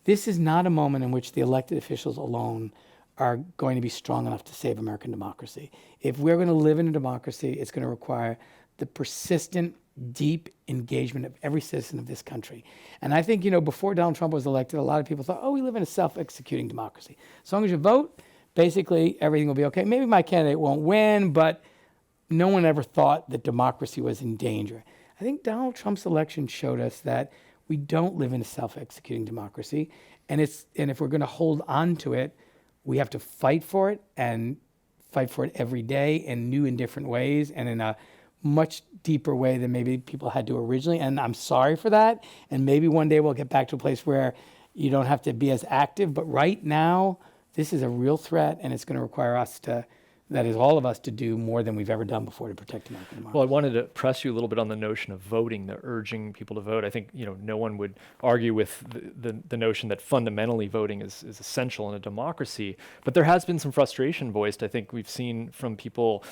This is not a moment in which the elected officials alone are going to be strong enough to save American democracy. If we're going to live in a democracy, it's going to require the persistent, deep engagement of every citizen of this country. And I think, before Donald Trump was elected, a lot of people thought, we live in a self-executing democracy. As long as you vote, basically everything will be okay. Maybe my candidate won't win, but no one ever thought that democracy was in danger. I think Donald Trump's election showed us that we don't live in a self-executing democracy, and if we're going to hold on to it, we have to fight for it and fight for it every day in new and different ways and in a much deeper way than maybe people had to originally. And I'm sorry for that. And maybe one day we'll get back to a place where you don't have to be as active. But right now, this is a real threat, and it's going to require us to, that is all of us, to do more than we've ever done before to protect American democracy. Well, I wanted to press you a little bit on the notion of voting, the urging people to vote. I think no one would argue with the notion that fundamentally voting is essential in a democracy. But there has been some frustration voiced. I think we've seen from people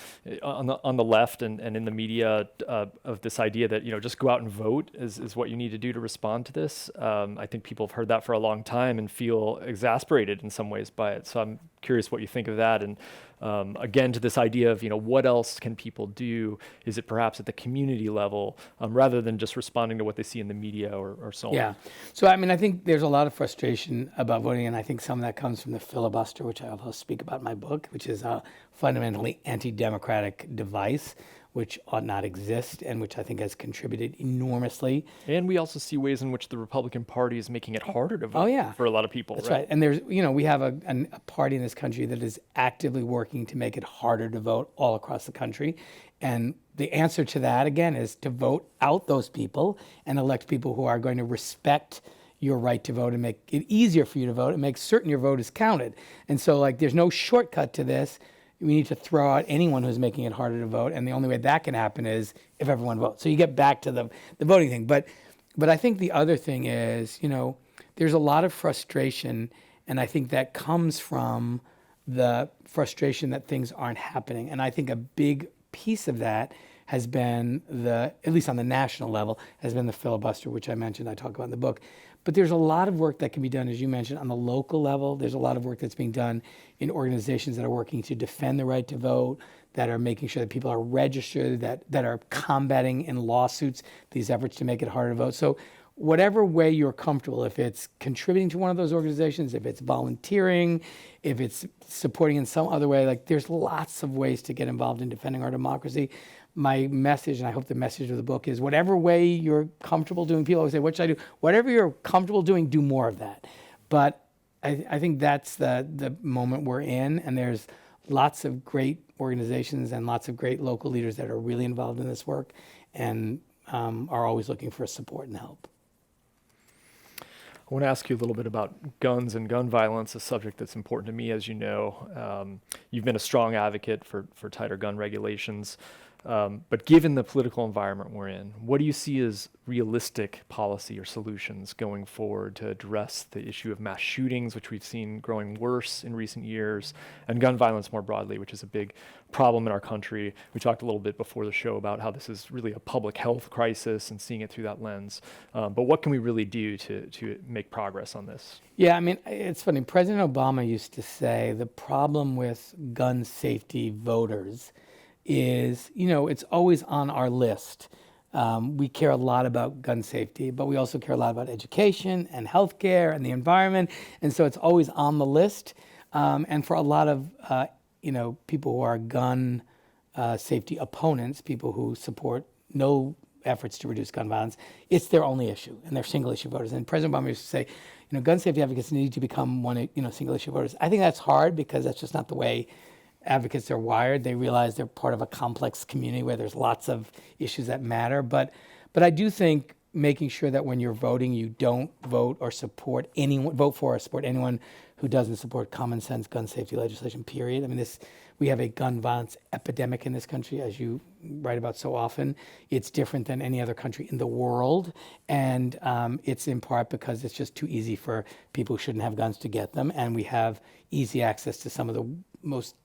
on the left and in the media of this idea that just go out and vote is what you need to do to respond to this. I think people have heard that for a long time and feel exasperated in some ways by it. So I'm curious what you think of that. And again, to this idea of, what else can people do? Is it perhaps at the community level rather than just responding to what they see in the media or so on? Yeah. So, I think there's a lot of frustration about voting, and I think some of that comes from the filibuster, which I also speak about in my book, which is a fundamentally anti-democratic device, which ought not exist and which I think has contributed enormously. And we also see ways in which the Republican Party is making it harder to vote for a lot of people. That's right. And there's, we have a party in this country that is actively working to make it harder to vote all across the country. And the answer to that, again, is to vote out those people and elect people who are going to respect your right to vote and make it easier for you to vote and make certain your vote is counted. And so, there's no shortcut to this. We need to throw out anyone who's making it harder to vote, and the only way that can happen is if everyone votes. So you get back to the voting thing. But I think the other thing is, there's a lot of frustration, and I think that comes from the frustration that things aren't happening. And I think a big piece of that has been at least on the national level, has been the filibuster, which I mentioned, I talk about in the book. But there's a lot of work that can be done, as you mentioned, on the local level. There's a lot of work that's being done in organizations that are working to defend the right to vote, that are making sure that people are registered, that are combating in lawsuits these efforts to make it harder to vote. So whatever way you're comfortable, if it's contributing to one of those organizations, if it's volunteering, if it's supporting in some other way, there's lots of ways to get involved in defending our democracy. My message, and I hope the message of the book is, whatever way you're comfortable doing, people always say, what should I do? Whatever you're comfortable doing, do more of that. But I think that's the moment we're in, and there's lots of great organizations and lots of great local leaders that are really involved in this work and are always looking for support and help. I want to ask you a little bit about guns and gun violence, a subject that's important to me, as you know. You've been a strong advocate for tighter gun regulations. But given the political environment we're in, what do you see as realistic policy or solutions going forward to address the issue of mass shootings, which we've seen growing worse in recent years, and gun violence more broadly, which is a big problem in our country? We talked a little bit before the show about how this is really a public health crisis and seeing it through that lens. But what can we really do to make progress on this? Yeah, it's funny. President Obama used to say the problem with gun safety voters is, it's always on our list. We care a lot about gun safety, but we also care a lot about education and healthcare and the environment. And so it's always on the list. And for a lot of, people who are gun safety opponents, people who support no efforts to reduce gun violence, it's their only issue, and they're single issue voters. And President Obama used to say, gun safety advocates need to become single issue voters. I think that's hard because that's just not the way advocates are wired. They realize they're part of a complex community where there's lots of issues that matter. But I do think making sure that when you're voting, you don't vote for or support anyone who doesn't support common sense gun safety legislation, period. We have a gun violence epidemic in this country, as you write about so often. It's different than any other country in the world. And it's in part because it's just too easy for people who shouldn't have guns to get them. And we have easy access to some of the most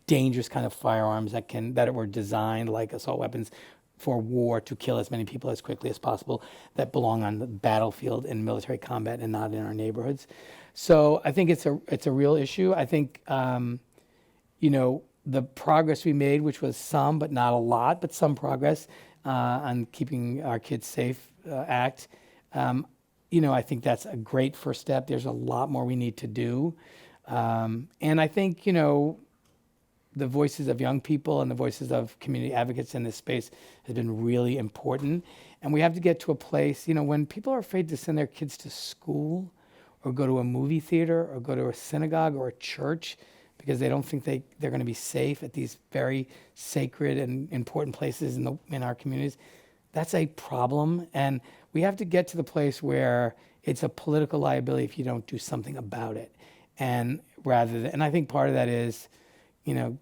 dangerous kind of firearms that were designed, like assault weapons, for war, to kill as many people as quickly as possible, that belong on the battlefield in military combat and not in our neighborhoods. So I think it's a real issue. I think the progress we made, which was some but not a lot, but some progress on keeping our kids safe act. I think that's a great first step. There's a lot more we need to do. And I think, the voices of young people and the voices of community advocates in this space has been really important. And we have to get to a place, when people are afraid to send their kids to school or go to a movie theater or go to a synagogue or a church because they don't think they're going to be safe at these very sacred and important places in our communities, that's a problem. And we have to get to the place where it's a political liability if you don't do something about it. And I think part of that is,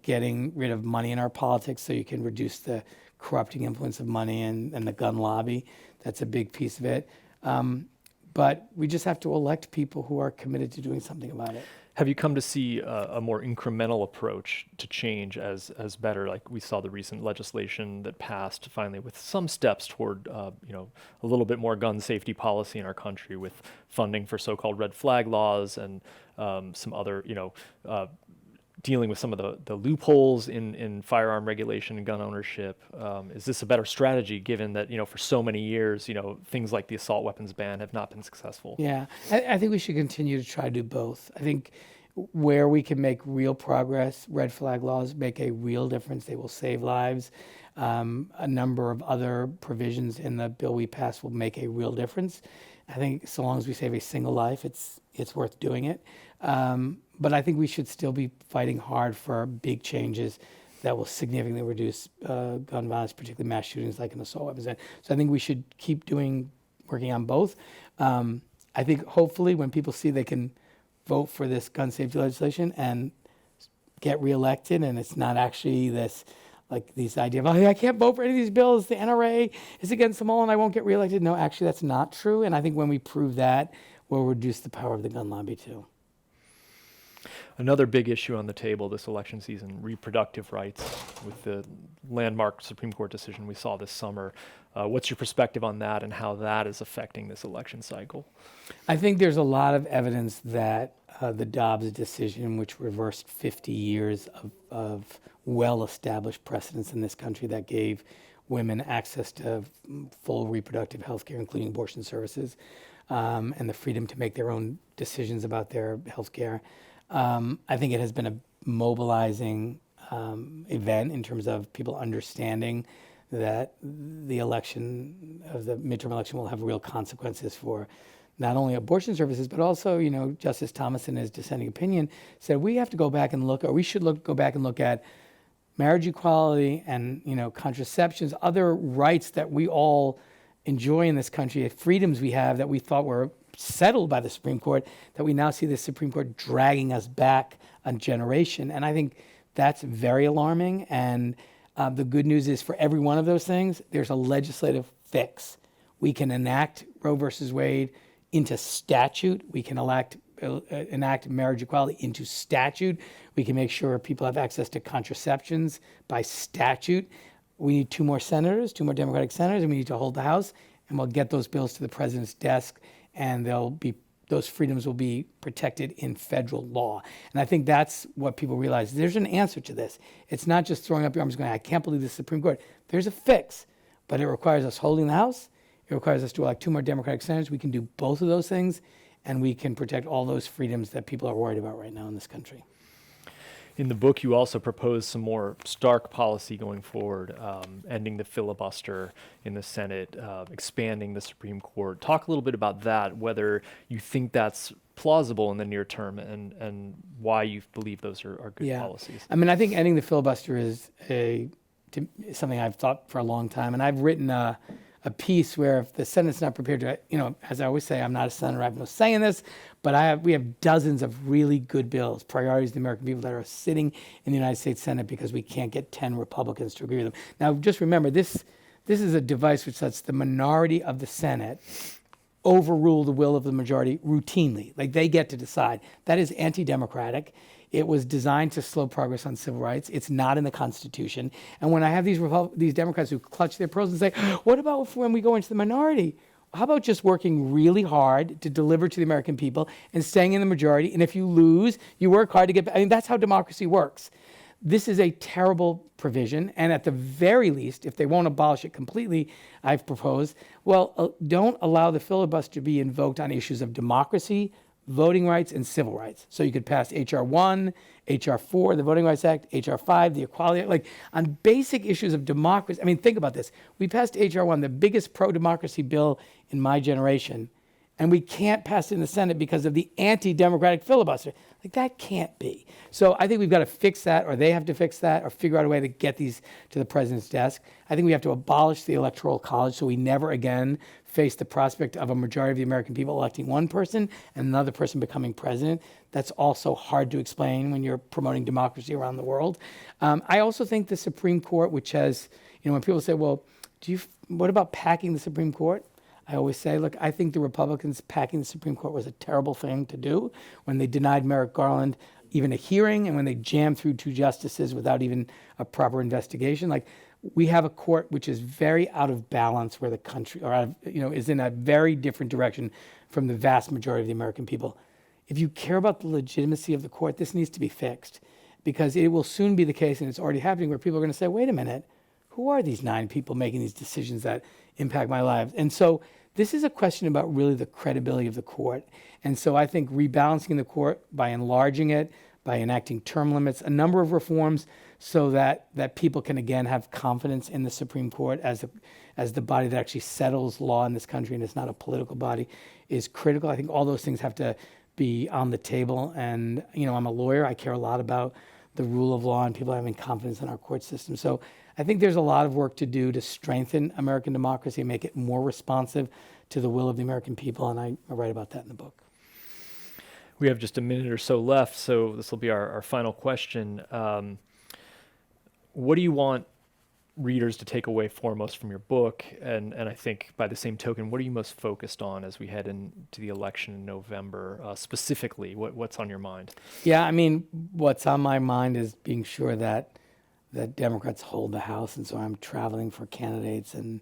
getting rid of money in our politics so you can reduce the corrupting influence of money and the gun lobby. That's a big piece of it. But we just have to elect people who are committed to doing something about it. Have you come to see a more incremental approach to change as better? Like we saw the recent legislation that passed finally with some steps toward a little bit more gun safety policy in our country, with funding for so-called red flag laws and some other dealing with some of the loopholes in firearm regulation and gun ownership. Is this a better strategy given that, for so many years, things like the assault weapons ban have not been successful? Yeah, I think we should continue to try to do both. I think where we can make real progress, red flag laws make a real difference. They will save lives. A number of other provisions in the bill we passed will make a real difference. I think so long as we save a single life, it's worth doing it. But I think we should still be fighting hard for big changes that will significantly reduce gun violence, particularly mass shootings like an assault weapons ban. So I think we should keep working on both. I think hopefully when people see they can vote for this gun safety legislation and get reelected, and it's not actually this idea of, I can't vote for any of these bills, the NRA is against them all and I won't get reelected. No, actually that's not true. And I think when we prove that, we'll reduce the power of the gun lobby too. Another big issue on the table this election season, reproductive rights, with the landmark Supreme Court decision we saw this summer. What's your perspective on that and how that is affecting this election cycle? I think there's a lot of evidence that the Dobbs decision, which reversed 50 years of well-established precedents in this country that gave women access to full reproductive health care, including abortion services, and the freedom to make their own decisions about their health care. I think it has been a mobilizing event in terms of people understanding that the midterm election will have real consequences for not only abortion services, but also, Justice Thomas in his dissenting opinion said we have to go back and go back and look at marriage equality and, contraceptions, other rights that we all enjoy in this country, freedoms we have that we thought were settled by the Supreme Court, that we now see the Supreme Court dragging us back a generation. And I think that's very alarming. And the good news is for every one of those things, there's a legislative fix. We can enact Roe versus Wade into statute. We can enact marriage equality into statute. We can make sure people have access to contraceptions by statute. We need two more Democratic senators, and we need to hold the House, and we'll get those bills to the president's desk, and those freedoms will be protected in federal law. And I think that's what people realize. There's an answer to this. It's not just throwing up your arms going, I can't believe the Supreme Court. There's a fix, but it requires us holding the House. It requires us to elect two more Democratic senators. We can do both of those things, and we can protect all those freedoms that people are worried about right now in this country. In the book, you also propose some more stark policy going forward, ending the filibuster in the Senate, expanding the Supreme Court. Talk a little bit about that, whether you think that's plausible in the near term and why you believe those are good policies. I mean, I think ending the filibuster is something I've thought for a long time. And I've written a piece where if the Senate's not prepared to, as I always say, I'm not a senator, I have no say in this, but we have dozens of really good bills, priorities of the American people, that are sitting in the United States Senate because we can't get 10 Republicans to agree with them. Now, just remember, this is a device which lets the minority of the Senate overrule the will of the majority routinely. Like, they get to decide. That is anti-democratic. It was designed to slow progress on civil rights. It's not in the Constitution. And when I have these Democrats who clutch their pearls and say, what about when we go into the minority? How about just working really hard to deliver to the American people and staying in the majority? And if you lose, you work hard to get back. I mean, that's how democracy works. This is a terrible provision. And at the very least, if they won't abolish it completely, I've proposed, don't allow the filibuster to be invoked on issues of democracy, voting rights and civil rights. So you could pass H.R. 1, H.R. 4, the Voting Rights Act, H.R. 5, the Equality Act, like on basic issues of democracy. I mean, think about this. We passed H.R. 1, the biggest pro-democracy bill in my generation, and we can't pass it in the Senate because of the anti-democratic filibuster. Like, that can't be. So I think we've got to fix that, or they have to fix that, or figure out a way to get these to the president's desk. I think we have to abolish the Electoral College so we never again face the prospect of a majority of the American people electing one person and another person becoming president. That's also hard to explain when you're promoting democracy around the world. I also think the Supreme Court, which has, when people say, well, what about packing the Supreme Court? I always say, look, I think the Republicans packing the Supreme Court was a terrible thing to do when they denied Merrick Garland even a hearing and when they jammed through 2 justices without even a proper investigation. Like, we have a court which is very out of balance where the country, or is in a very different direction from the vast majority of the American people. If you care about the legitimacy of the court, this needs to be fixed, because it will soon be the case, and it's already happening, where people are going to say, wait a minute, who are these 9 people making these decisions that impact my life? And so this is a question about really the credibility of the court. And so I think rebalancing the court by enlarging it, by enacting term limits, a number of reforms so that people can again have confidence in the Supreme Court as the body that actually settles law in this country and it's not a political body, is critical. I think all those things have to be on the table. And, I'm a lawyer. I care a lot about the rule of law and people having confidence in our court system. So I think there's a lot of work to do to strengthen American democracy and make it more responsive to the will of the American people. And I write about that in the book. We have just a minute or so left, so this will be our final question. What do you want readers to take away foremost from your book? And I think by the same token, what are you most focused on as we head into the election in November? Specifically, what's on your mind? Yeah, I mean, what's on my mind is being sure that Democrats hold the House. And so I'm traveling for candidates and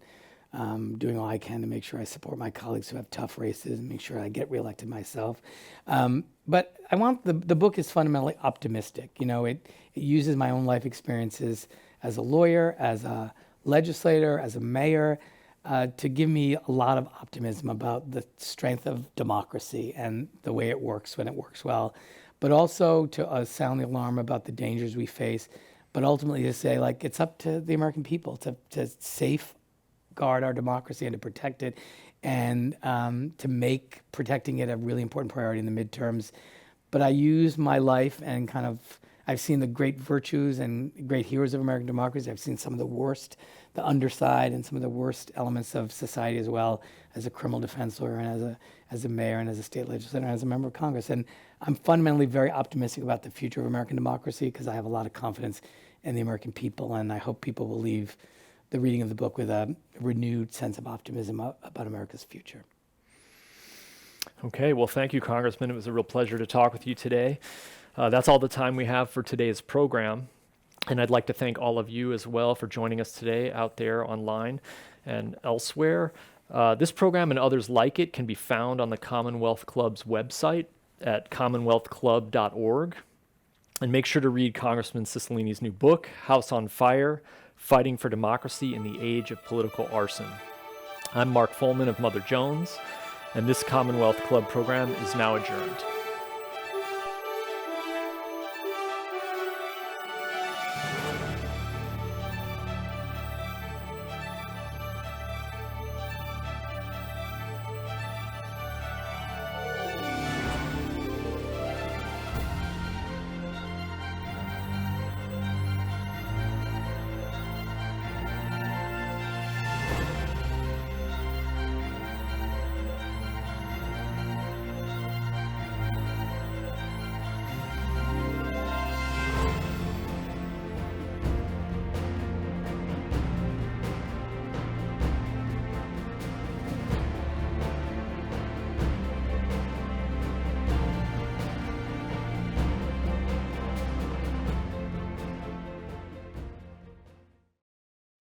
doing all I can to make sure I support my colleagues who have tough races and make sure I get reelected myself. But I want the book is fundamentally optimistic. It uses my own life experiences as a lawyer, as a legislator, as a mayor, to give me a lot of optimism about the strength of democracy and the way it works when it works well, but also to sound the alarm about the dangers we face, but ultimately to say, like, it's up to the American people to safeguard our democracy and to protect it, and to make protecting it a really important priority in the midterms. But I use my life and I've seen the great virtues and great heroes of American democracy. I've seen some of the worst, the underside, and some of the worst elements of society as well, as a criminal defense lawyer and as a mayor and as a state legislator and as a member of Congress. And I'm fundamentally very optimistic about the future of American democracy because I have a lot of confidence in the American people, and I hope people will leave the reading of the book with a renewed sense of optimism about America's future. Okay, well, thank you, Congressman. It was a real pleasure to talk with you today. That's all the time we have for today's program. And I'd like to thank all of you as well for joining us today out there online and elsewhere. This program and others like it can be found on the Commonwealth Club's website at commonwealthclub.org. And make sure to read Congressman Cicilline's new book, House on Fire, Fighting for Democracy in the Age of Political Arson. I'm Mark Fullman of Mother Jones, and this Commonwealth Club program is now adjourned.